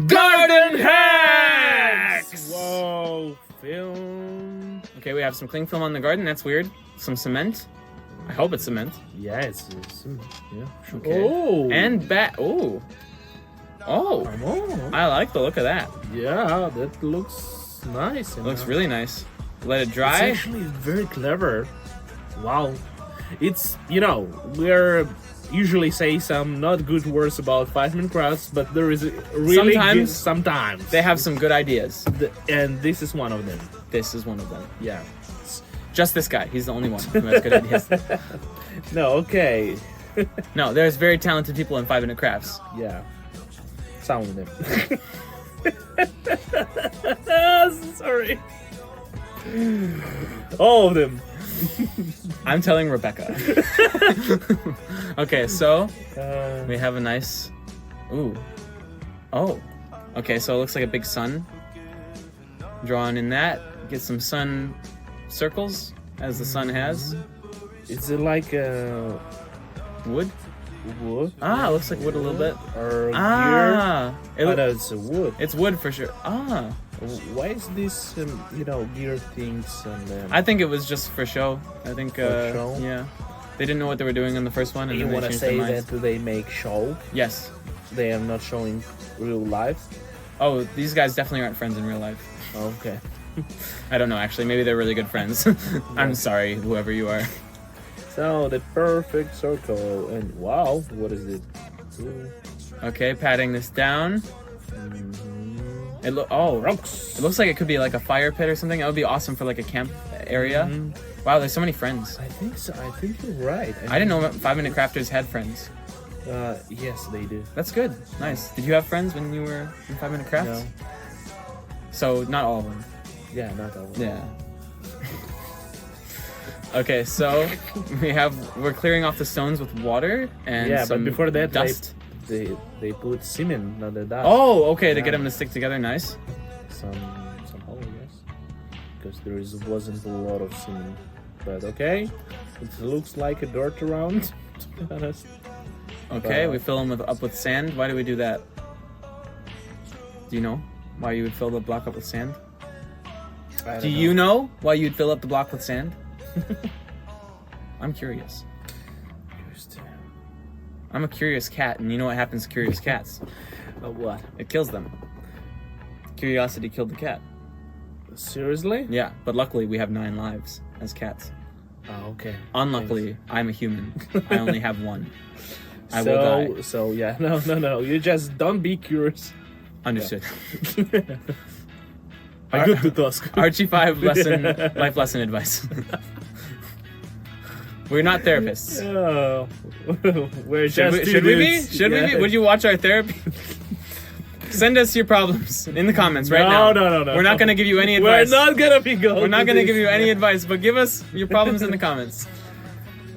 Garden hacks! Whoa, film. Okay, we have some cling film on the garden. That's weird. Some cement. I hope it's cement. Yeah, it's yeah. Okay. Oh, And oh, oh, I like the look of that. yeah, that looks nice. It looks really nice. Let it dry. It's actually very clever. Wow, it's we're usually say some not good words about 5-minute crafts, but there is a really sometimes They have some good ideas. and this is one of them. This is one of them. Yeah. Just this guy. He's the only one who has good ideas. No, okay. No, there's very talented people in 5-minute crafts. Yeah. Some of them. Sorry. All of them. I'm telling Rebecca. Okay, so Uh, we have a nice. Ooh. Oh. Okay, so it looks like a big sun. Drawn in that. Get some sun circles, as the sun has. is it like Wood. wood? Ah, it looks like wood a little bit. Or Ah. gear? It No, it's a wood. it's wood for sure. Ah. Why is this, gear things and I think it was just for show. I think, For show? yeah. They didn't know what they were doing in the first one, and you then they want to changed say their minds. that they make show? Yes. They are not showing real life? Oh, these guys definitely aren't friends in real life. Okay. I don't know, actually. Maybe they're really good friends. I'm sorry, whoever you are. So the perfect circle, and wow, what is it? Okay, patting this down. Mhm. It Rocks. looks like it could be like a fire pit or something. That would be awesome for like a camp area. Mhm. Wow, there's so many friends. I think so. I think you're right. I didn't know 5-minute crafters had friends. Yes, they do. That's good. Nice. Did you have friends when you were in 5-minute crafts? No. So not all of them. Yeah, not that one. Yeah. Okay, so we're clearing off the stones with water and Yeah, some but before that, dust. they put cement on the dust. Oh, okay, to Yeah. get them to stick together. Nice. Some hole, yes, because wasn't a lot of cement. But okay, it looks like a dirt around. To be honest. Okay, we fill them up with sand. Why do we do that? Do you know why you would fill the block up with sand? I Do don't you know why you'd fill up the block with sand? I'm curious. I'm a curious cat, and you know what happens to curious cats? What? It kills them. Curiosity killed the cat. Seriously? Yeah, but luckily we have 9 lives as cats. Oh, okay. Unluckily, I'm a human. I only have 1. I will die. So yeah, no. You just don't be curious. Understood. I good to task. Archie 5 life lesson advice. We're not therapists. Oh, we're Should just we be? students. Should we be? Would you watch our therapy? Send us your problems in the comments right now. No. We're not going to give you any advice. We're not gonna be going. We're not going to give you any it. advice, but give us your problems in the comments.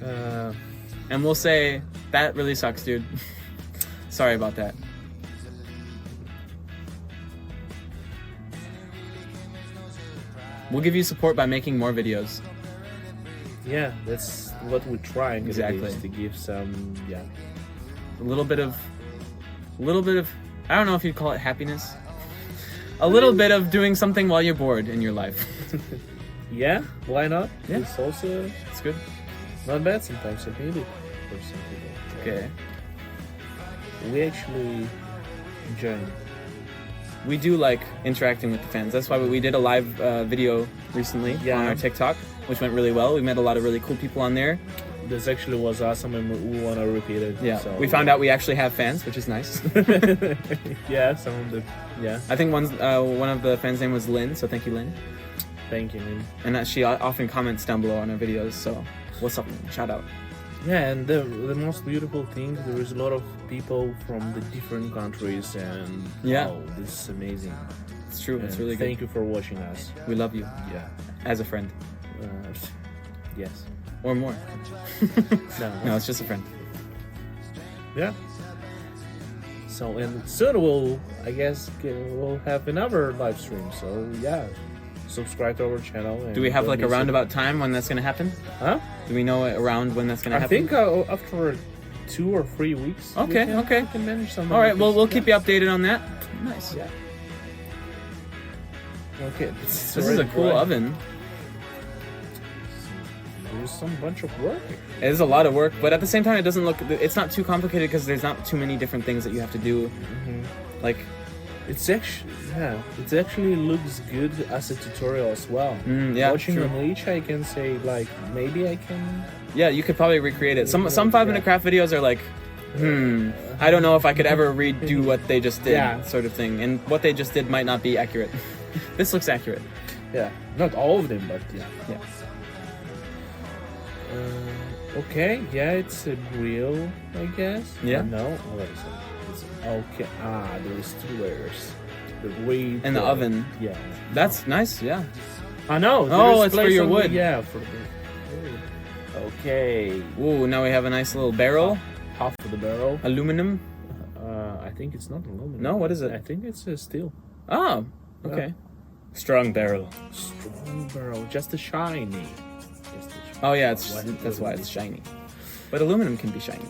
And we'll say, that really sucks, dude. Sorry about that. We'll give you support by making more videos. Yeah, that's what we're trying. Exactly. To give some. Yeah. A little bit of, I don't know if you'd call it happiness. A little bit of doing something while you're bored in your life. Yeah. Why not? Yeah. It's also It's good. not bad sometimes. I need it for some people. Okay. We actually enjoy it. We do like interacting with the fans. That's why we did a live video recently Yeah. on our TikTok, which went really well. We met a lot of really cool people on there. This actually was awesome, and we want to repeat it. Yeah. So, We found out we actually have fans, which is nice. Yeah, some of the. Yeah. I think one of the fans' name was Lynn, so thank you, Lynn. Thank you, man. And she often comments down below on our videos, so what's up, Lynn? Shout out. Yeah, and the most beautiful thing, there is a lot of people from the different countries, and Yeah. wow, this is amazing. It's true. It's And really good. Thank you for watching us. We love you Yeah. as a friend. Yes. Or more. No, it's just a friend. Yeah. So, and soon we'll have another live stream. So yeah, subscribe to our channel. And Do we have don't like a miss it. roundabout time when that's going to happen? Huh? Do we know around when that's going to I happen? think after 2 or 3 weeks. Okay, okay. We can manage something. All right, like well, this. we'll keep you updated on that. Nice. Yeah. Okay. This is a cool oven. There's some bunch of work. It is a lot of work, but at the same time, it doesn't look. It's not too complicated because there's not too many different things that you have to do. Like, It actually looks good as a tutorial as well. yeah, Watching true. on each, I can say like maybe I can. yeah, you could probably recreate it. Some 5-minute craft videos are like, I don't know if I could ever redo what they just did, Yeah. sort of thing. And what they just did might not be accurate. This looks accurate. Yeah, not all of them, but yeah. Yeah. Okay, yeah, it's a grill, I guess. Yeah. No, what is it? It's okay. There's 2 layers. The way And the oven. Yeah. That's nice. Yeah. I know. Oh, there's it's for place your on the- wood. Yeah, for the wood. Okay. Ooh, now we have a nice little barrel, Half of the barrel. aluminum. I think it's not aluminum. No, what is it? I think it's steel. Oh, okay. Strong barrel. Strong barrel, just a shiny. Oh yeah, that's why it's shiny. But aluminum can be shiny.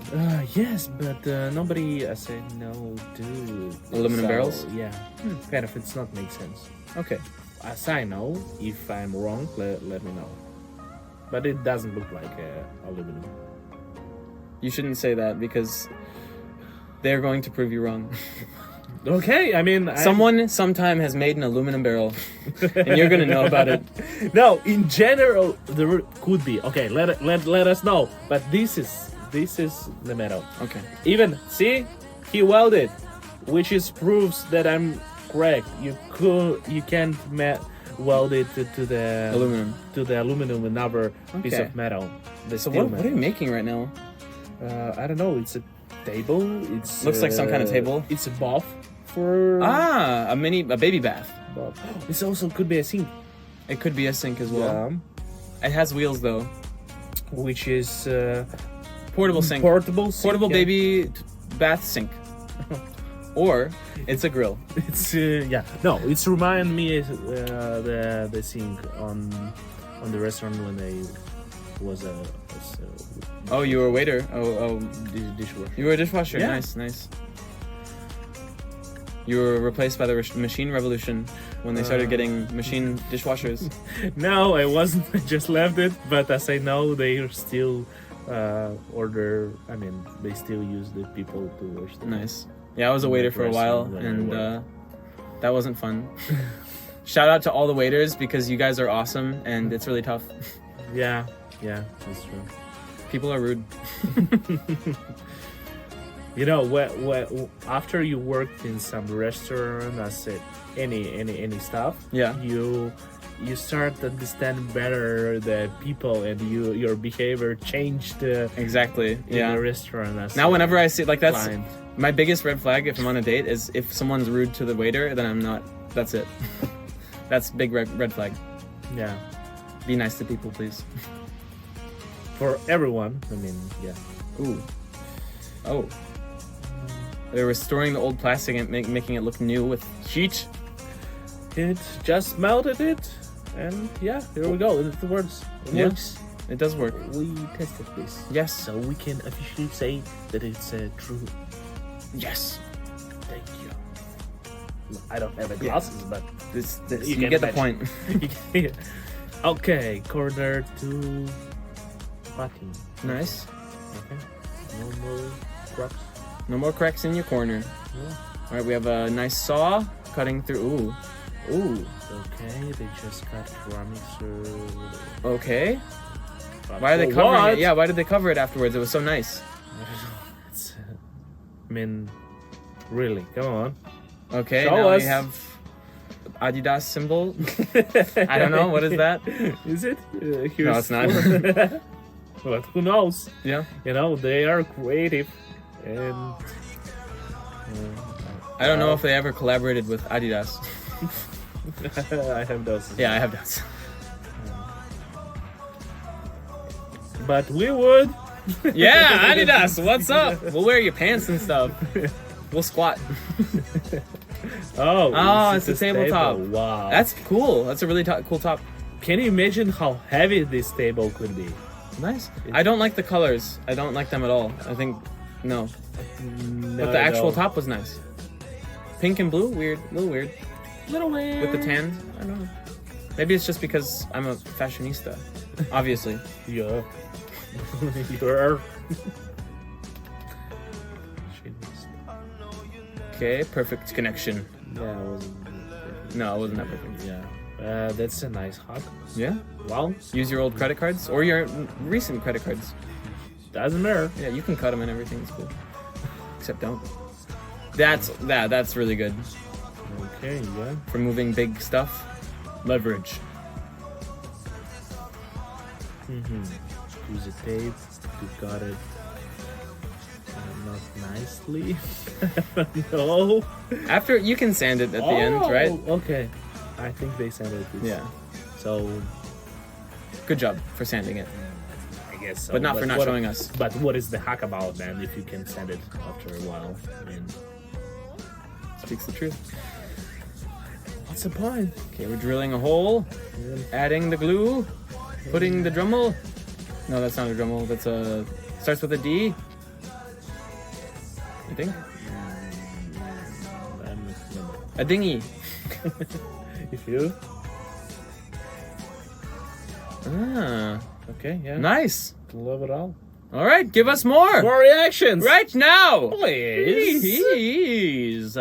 Yes, but nobody said no, dude. Aluminum barrels? Yeah, kind of. It's not make sense. Okay. As I know, if I'm wrong, let me know. But it doesn't look like aluminum. You shouldn't say that because they're going to prove you wrong. Okay, I mean, Someone sometime has made an aluminum barrel, and you're gonna know about it. No, in general, there could be. Okay, let us know. But this is the metal. Okay. Even see, he welded, which is proves that I'm correct. You can't weld it to the aluminum with another piece Okay. of metal. The So steel what are metal. you making right now? I don't know. It's a table. It's Looks like some kind of table. It's a bath for. A baby bath. Bath. This also could be a sink. It could be a sink as well. Yeah. It has wheels though. Which is Portable sink. portable. Sink, Portable yeah. baby bath sink. Or it's a grill. It's yeah. No, it's remind me the sink on the restaurant when I was a Oh, you were a waiter. Oh, dishwasher. you were a dishwasher. Yeah. Nice. You were replaced by the machine revolution when they started getting machine dishwashers. No, I wasn't. I just left it. But as I know, they are still order. I mean, they still use the people to wash them. Nice. Yeah, I was a waiter for a while, When I and worked. that wasn't fun. Shout out to all the waiters because you guys are awesome, and it's really tough. Yeah, that's true. People are rude. You know, after you worked in some restaurant, as any stuff, Yeah. you start to understand better the people, and your behavior changed Exactly. in Yeah. the restaurant. As Now, whenever I see that's client. my biggest red flag if I'm on a date is if someone's rude to the waiter, then I'm not. That's it. That's big red flag. Yeah, Be nice to people, please. for everyone. I mean, yeah. Ooh. Oh. They're restoring the old plastic and making it look new with heat. It just melted it, and yeah, here we go. It works. It Yeah. works. It does work. We tested this, Yes. so we can officially say that it's true. Yes. Thank you. I don't have any glasses, but This You you can get the imagine. point. Okay, corner to button. Nice. Okay, no more cracks. No more cracks in your corner. Yeah. All right, we have a nice saw cutting through. Ooh. Okay, they just got ceramics. Okay. Why are they covering it? Yeah, why did they cover it afterwards? It was so nice. It's, I mean, really, come on. Okay, Show now us. we have Adidas symbol. I don't know, what is that? Is it? No, it's not. But who knows? Yeah. You know, they are creative, and I don't know if they ever collaborated with Adidas. I have those. Yeah, I have doubts. But we would. Yeah, Adidas, what's up? We'll wear your pants and stuff. We'll squat. Oh, it's a tabletop. Wow. That's cool. That's a really cool top. Can you imagine how heavy this table could be? Nice. I don't like the colors. I don't like them at all. I think No, No, but the actual no. top was nice. Pink and blue, weird, a little weird. Little weird. With the tan, I don't know. Maybe it's just because I'm a fashionista, obviously. Yeah. You're. Okay, perfect connection. Yeah, it wasn't. No, it wasn't that perfect. Yeah. That's a nice hug. Yeah? Well, Use your old credit cards or your recent credit cards. doesn't matter. Yeah, you can cut them and everything. It's cool. Except don't. That's really good Okay, yeah. for moving big stuff. Leverage. Use a tape. You got it. Not nicely. No. After you can sand it at the end, right? Okay. I think they sent it. Yeah. So Good job for sanding it, I guess so. but not for not what- showing us. But what is the hack about then if you can send it after a while? I mean, Speaks the truth. what's the point? Okay, we're drilling a hole, adding the glue, putting the Dremel. No, that's not a Dremel. That's a starts with a D. I think a dinghy. If you. Ah, Okay, yeah. nice. Love it all. All right, give us more More reactions! right now, Please. Please.